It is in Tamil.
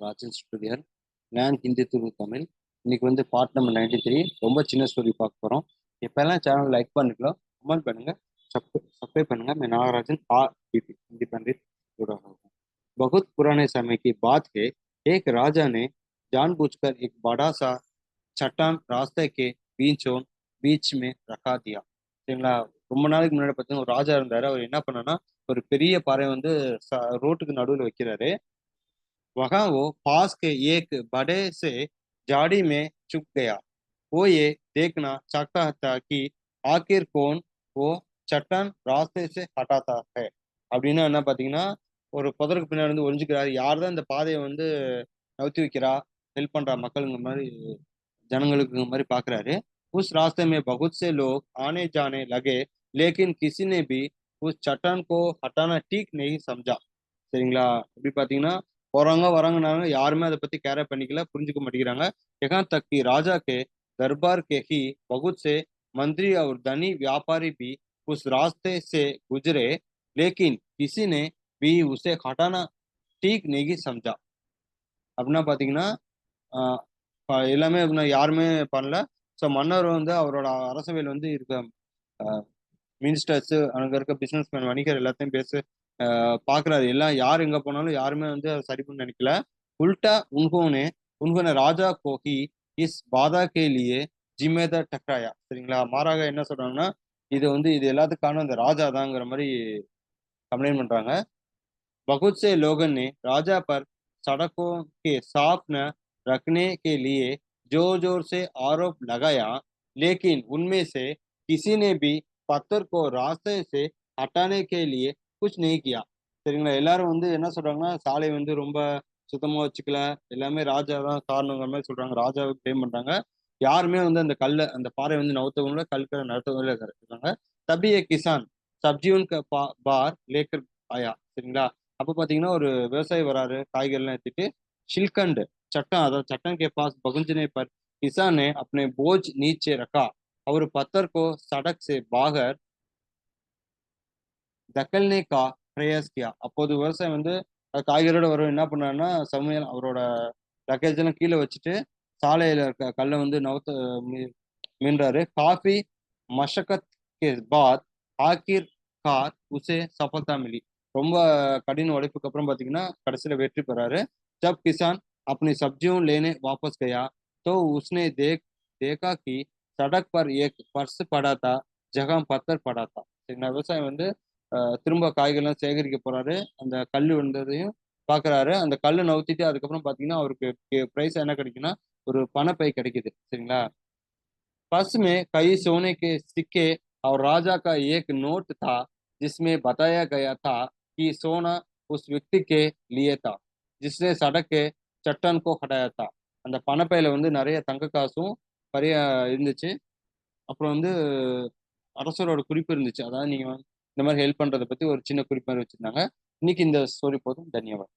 Rajan studier learn Hindi through Tamil. இன்னைக்கு வந்து பார்ட் நம்பர் 93. ரொம்ப சின்ன ஸ்டோரி பார்க்க போகிறோம். எப்போல்லாம் சேனல் லைக் பண்ணிக்கலாம், கமெண்ட் பண்ணுங்க, सब्सक्राइब பண்ணுங்க. मैं नागराजन हिंदी पंडित जुड़ रहा हूँ. बहुत पुराने समय की बात है. एक राजा ने जानबूझकर एक बड़ा सा चट्टान रास्ते के बीच में रखा दिया. சரிங்களா? ரொம்ப நாளைக்கு முன்னாடி பார்த்தீங்கன்னா ஒரு ராஜா இருந்தாரு. அவர் என்ன பண்ணான்னா ஒரு பெரிய பாறை வந்து ரோட்டுக்கு நடுவில் வைக்கிறாரு. वहां वो पास के एक बड़े से झाड़ी में छुप गया. वो ये देखना चाहता था कि आखिर कौन वो चट्टान रास्ते से हटाता है. அப்படின்னா என்ன பார்த்தீங்கன்னா ஒரு புதருக்கு பின்னாடி வந்து ஒளிஞ்சுக்கிறாரு. யார் தான் இந்த பாதையை வந்து நவுத்தி வைக்கிறா, ஹெல்ப் பண்றா மக்களுங்க மாதிரி, जनங்களுக்கு மாதிரி பார்க்கறாரு. उस रास्ते में बहुत से लोग आने जाने लगे, लेकिन किसी ने भी उस चट्टान को हटाना ठीक नहीं समझा. சரிங்களா? எப்படி பார்த்தீங்கன்னா போறாங்க வராங்கனாங்க, யாருமே அதை பத்தி கேர பண்ணிக்கல, புரிஞ்சுக்க மாட்டேங்கிறாங்க. यहाँ तक कि राजा के दरबार के ही बहुत से मंत्री और धनी व्यापारी भी उस रास्ते से गुजरे, लेकिन किसी ने भी उसे हटाना ठीक नहीं समझा. அப்படின்னா பார்த்தீங்கன்னா எல்லாமே யாருமே பண்ணல. ஸோ மன்னர் வந்து அவரோட அரசவையில் வந்து இருக்க மினிஸ்டர்ஸ், அங்கே இருக்க பிசினஸ் மேன், வணிகர் எல்லாத்தையும் பார்க்குறாரு. எல்லாம் யார் எங்கே போனாலும் யாருமே வந்து அதை சரி பண்ண நினைக்கல. उल्टा उन्होंने उन्होंने राजा को ही इस बाधा के लिए जिम्मेदार ठहराया. சரிங்களா? மாறாக என்ன சொல்றாங்கன்னா இது எல்லாத்துக்கும் காரணம் இந்த ராஜா தாங்கிற மாதிரி கம்ப்ளைண்ட் பண்றாங்க. बहुत से लोगों ने राजा पर सड़कों के साफ न रखने के लिए जोर जोर से आरोप लगाया, लेकिन उनमें से किसी ने भी पत्थर को रास्ते से हटाने के लिए कुछ नहीं किया. சரிங்களா? எல்லாரும் வந்து என்ன சொல்றாங்கன்னா சாலை வந்து ரொம்ப சுத்தமா வச்சுக்கல, எல்லாமே ராஜா தான் காரணங்கிற மாதிரி சொல்றாங்க. ராஜாவுக்கு ப்ளேம் பண்றாங்க. யாருமே வந்து அந்த பாறை வந்து நவுத்தவங்கள கல்கரை நடத்தவங்கள இருக்காங்க. தபிய கிசான் சப்ஜியூன் பார் லேக்கர் ஆயா. சரிங்களா? அப்போ பார்த்தீங்கன்னா ஒரு விவசாயி வராரு, காய்கறிலாம் எடுத்துட்டு. शिलखंड चट्टान, अर्थात चट्टान के पास पहुंचने पर किसान ने अपने बोझ नीचे रखा और पत्थर को सड़क से बाहर धकेलने का प्रयास किया. அப்போது விவசாயி வந்து காய்கறியோட வரும் என்ன பண்ணாருன்னா சமையல் அவரோட லக்கேஜ் எல்லாம் கீழே வச்சுட்டு சாலையில இருக்க கல்லை வந்து நவுத்த மீண்டாரு. काफी मशक्कत के बाद आखिरकार उसे सफलता मिली. ரொம்ப கடின உழைப்புக்கு அப்புறம் பார்த்தீங்கன்னா கடைசியில் வெற்றி பெறாரு. जब किसान अपनी सब्जियों लेने वापस गया तो उसने देखा कि सड़क पर एक पर्स पड़ा था, जगह पत्थर पड़ा था. சரிங்களா? விவசாயம் வந்து திரும்ப காய்கறிலாம் சேகரிக்க போறாரு. அந்த கல் விழுந்ததையும் பார்க்குறாரு. அந்த கல்லை நவுத்திட்டு அதுக்கப்புறம் பார்த்தீங்கன்னா அவருக்கு ப்ரைஸ் என்ன கிடைக்குன்னா ஒரு பணப்பை கிடைக்குது. சரிங்களா? पर्स में कई सोने के सिक्के और राजा का एक नोट था, जिसमें बताया गया था कि सोना उस व्यक्ति के लिए था जिसने सड़क के चट्टान को हटाया था. அந்த பணப்பையில வந்து நிறைய தங்க காசும் நிறைய இருந்துச்சு. அப்புறம் வந்து அரசரோட குறிப்பு இருந்துச்சு. அதாவது நீங்க இந்த மாதிரி ஹெல்ப் பண்றதை பத்தி ஒரு சின்ன குறிப்பு மாதிரி வச்சிருந்தாங்க. இன்னைக்கு இந்த ஸ்டோரி போதும். தன்யவாத்.